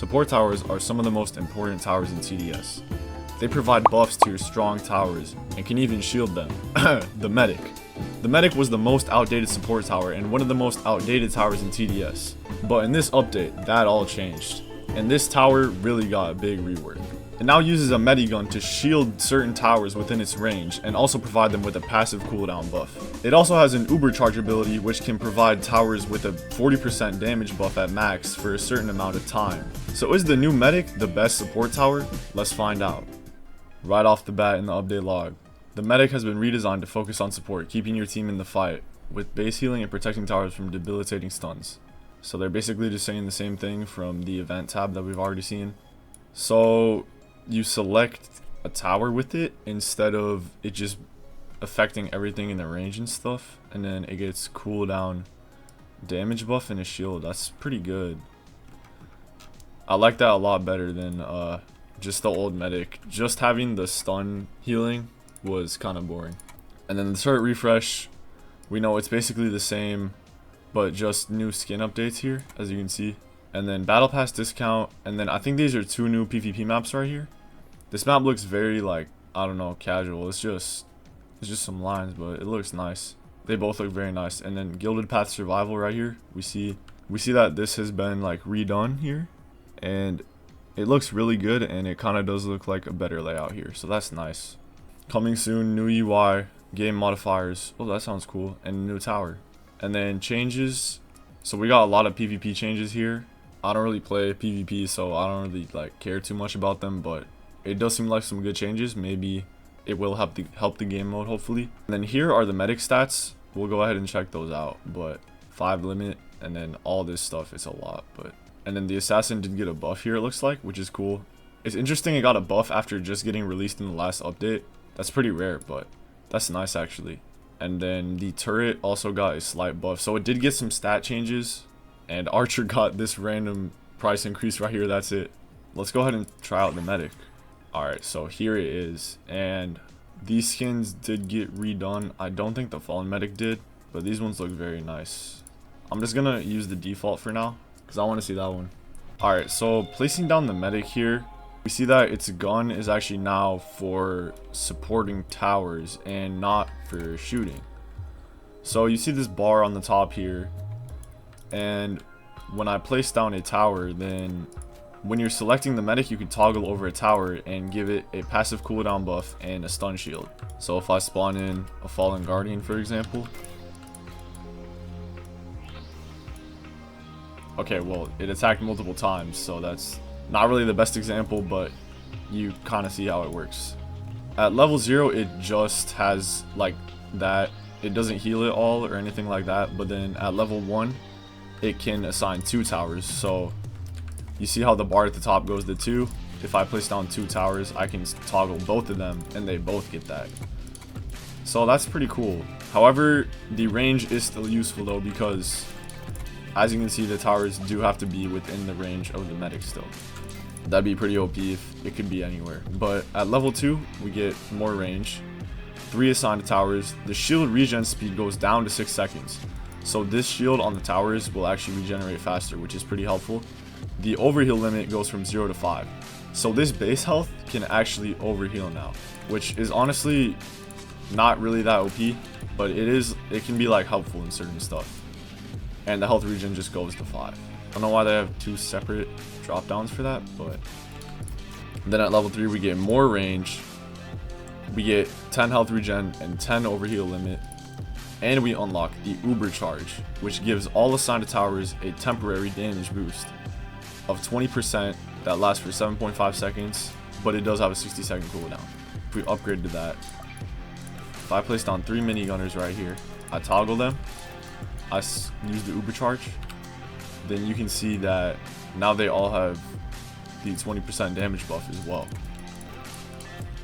Support towers are some of the most important towers in TDS. They provide buffs to your strong towers and can even shield them. The Medic. The Medic was the most outdated support tower and one of the most outdated towers in TDS. But in this update, that all changed. And this tower really got a big rework. It now uses a Medigun to shield certain towers within its range and also provide them with a passive cooldown buff. It also has an Uber Charge ability which can provide towers with a 40% damage buff at max for a certain amount of time. So is the new Medic the best support tower? Let's find out. Right off the bat in the update log, the Medic has been redesigned to focus on support, keeping your team in the fight, with base healing and protecting towers from debilitating stuns. So they're basically just saying the same thing from the event tab that we've already seen. So you select a tower with it instead of it just affecting everything in the range and stuff, and then it gets cooldown damage buff and a shield. That's pretty good. I like that a lot better than just the old Medic. Just having the stun healing was kind of boring. And then the start refresh, we know it's basically the same, but just new skin updates here, as you can see. And then battle pass discount, and then I think these are 2 new PvP maps right here. This map looks very, like, I don't know, casual. It's just some lines, but it looks nice. They both look very nice. And then Gilded Path Survival right here, we see that this has been like redone here, and it looks really good, and it kind of does look like a better layout here, so that's nice. Coming soon, new UI, game modifiers. Oh, that sounds cool. And a new tower. And then changes. So we got a lot of PvP changes here. I don't really play PvP, so I don't really like care too much about them, but it does seem like some good changes. Maybe it will help the game mode, hopefully. And then here are the Medic stats. We'll go ahead and check those out. But 5 limit, and then all this stuff, it's a lot. But and then the assassin did get a buff here, it looks like, which is cool. It's interesting it got a buff after just getting released in the last update. That's pretty rare, but that's nice actually. And then the turret also got a slight buff, so it did get some stat changes. And Archer got this random price increase right here. That's it. Let's go ahead and try out the Medic. Alright, so here it is, and these skins did get redone. I don't think the Fallen Medic did, but these ones look very nice. I'm just gonna use the default for now because I want to see that one. Alright, so placing down the Medic here, we see that its gun is actually now for supporting towers and not for shooting. So you see this bar on the top here, and when I place down a tower, then when you're selecting the Medic, you can toggle over a tower and give it a passive cooldown buff and a stun shield. So if I spawn in a Fallen Guardian, for example. Okay, well, it attacked multiple times, so that's not really the best example, but you kind of see how it works. At level 0, it just has like that. It doesn't heal it all or anything like that, but then at level 1, it can assign 2 towers. So you see how the bar at the top goes to 2. If I place down 2 towers, I can toggle both of them and they both get that. So that's pretty cool. However, the range is still useful though, because as you can see, the towers do have to be within the range of the Medic still. That'd be pretty OP if it could be anywhere. But at level 2, we get more range. 3 assigned towers. The shield regen speed goes down to 6 seconds. So this shield on the towers will actually regenerate faster, which is pretty helpful. The overheal limit goes from 0 to 5. So this base health can actually overheal now, which is honestly not really that OP, but it can be like helpful in certain stuff. And the health regen just goes to 5. I don't know why they have 2 separate drop downs for that, but then at level 3 we get more range. We get 10 health regen and 10 overheal limit. And we unlock the Uber Charge, which gives all assigned towers a temporary damage boost of 20% that lasts for 7.5 seconds, but it does have a 60-second cooldown. If we upgrade to that, if I place down 3 minigunners right here, I toggle them, I use the Uber Charge, then you can see that now they all have the 20% damage buff as well.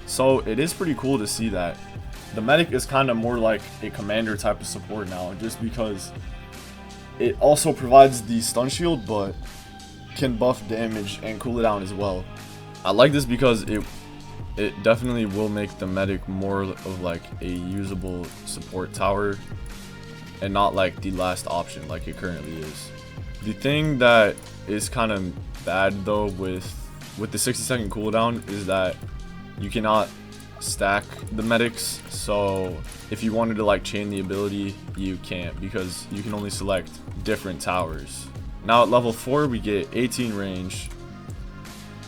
So it is pretty cool to see that. The Medic is kind of more like a commander type of support now, just because it also provides the stun shield, but can buff damage and cool it down as well. I like this because it definitely will make the Medic more of like a usable support tower and not like the last option like it currently is. The thing that is kind of bad though with the 60-second cooldown is that you cannot stack the medics. So if you wanted to like chain the ability, you can't, because you can only select different towers. Now at level 4 we get 18 range.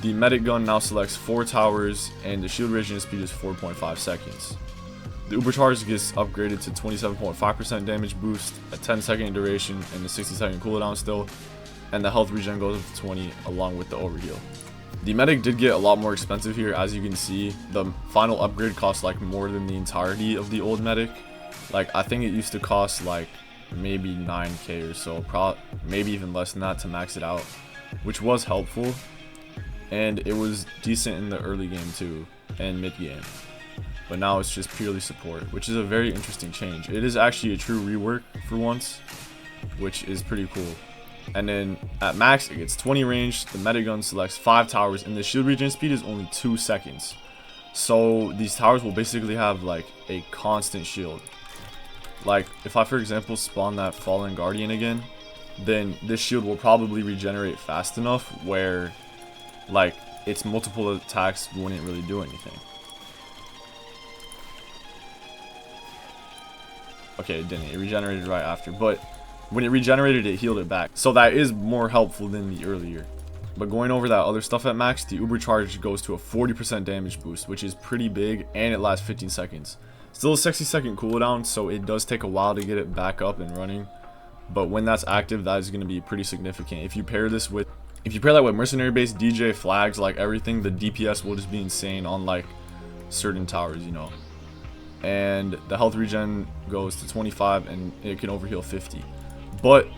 The medic gun now selects 4 towers, and the shield radiant speed is 4.5 seconds. The Ubercharge gets upgraded to 27.5% damage boost, a 10-second duration, and the 60-second cooldown still, and the health regen goes up to 20 along with the overheal. The medic did get a lot more expensive here. As you can see, the final upgrade costs like more than the entirety of the old medic. Like I think it used to cost like maybe 9k or so, maybe even less than that to max it out, which was helpful, and it was decent in the early game too and mid game. But now it's just purely support, which is a very interesting change. It is actually a true rework for once, which is pretty cool. And then at max it gets 20 range, the medic gun selects 5 towers, and the shield regen speed is only 2 seconds. So these towers will basically have like a constant shield. Like if I for example spawn that fallen guardian again, then this shield will probably regenerate fast enough where like its multiple attacks wouldn't really do anything. Okay, it didn't. It regenerated right after, but when it regenerated, it healed it back. So that is more helpful than the earlier. But going over that other stuff at max, the Ubercharge goes to a 40% damage boost, which is pretty big, and it lasts 15 seconds. Still a 60-second cooldown, so it does take a while to get it back up and running. But when that's active, that is going to be pretty significant. If you pair that with mercenary base, DJ, flags, like everything, the DPS will just be insane on like certain towers, you know. And the health regen goes to 25, and it can overheal 50. But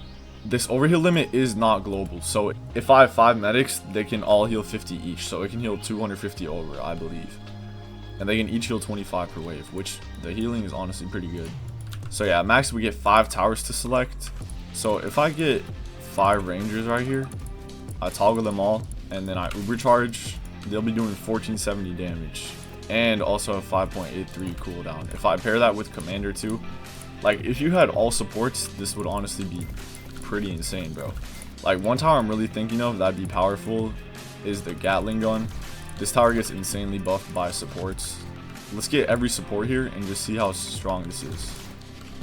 this overheal limit is not global, so if I have 5 medics, they can all heal 50 each, so it can heal 250 over, I believe, and they can each heal 25 per wave, which the healing is honestly pretty good. So yeah, at max we get 5 towers to select. So if I get 5 rangers right here, I toggle them all, and then I Ubercharge, they'll be doing 1470 damage, and also a 5.83 cooldown. If I pair that with commander too, like if you had all supports, this would honestly be pretty insane, bro. Like one tower I'm really thinking of that'd be powerful is the Gatling gun. This tower gets insanely buffed by supports. Let's get every support here and just see how strong this is.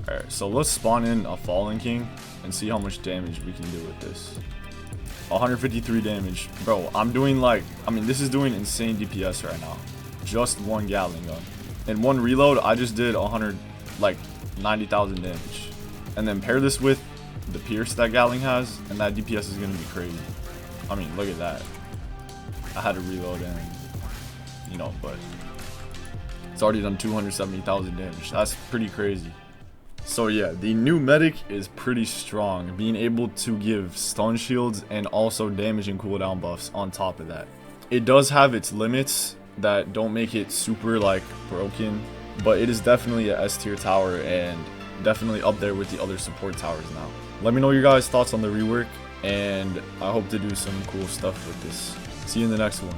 Alright, so let's spawn in a Fallen King and see how much damage we can do with this. 153 damage. Bro, I'm doing like, this is doing insane DPS right now. Just one Gatling gun. In one reload, I just did 90,000 damage. And then pair this with the Pierce that Gatling has, and that DPS is going to be crazy. Look at that. I had to reload and, but it's already done 270,000 damage. That's pretty crazy. So yeah, the new medic is pretty strong, being able to give stun shields and also damage and cooldown buffs on top of that. It does have its limits that don't make it super like broken, but it is definitely a S tier tower and definitely up there with the other support towers now. Let me know your guys' thoughts on the rework, and I hope to do some cool stuff with this. See you in the next one.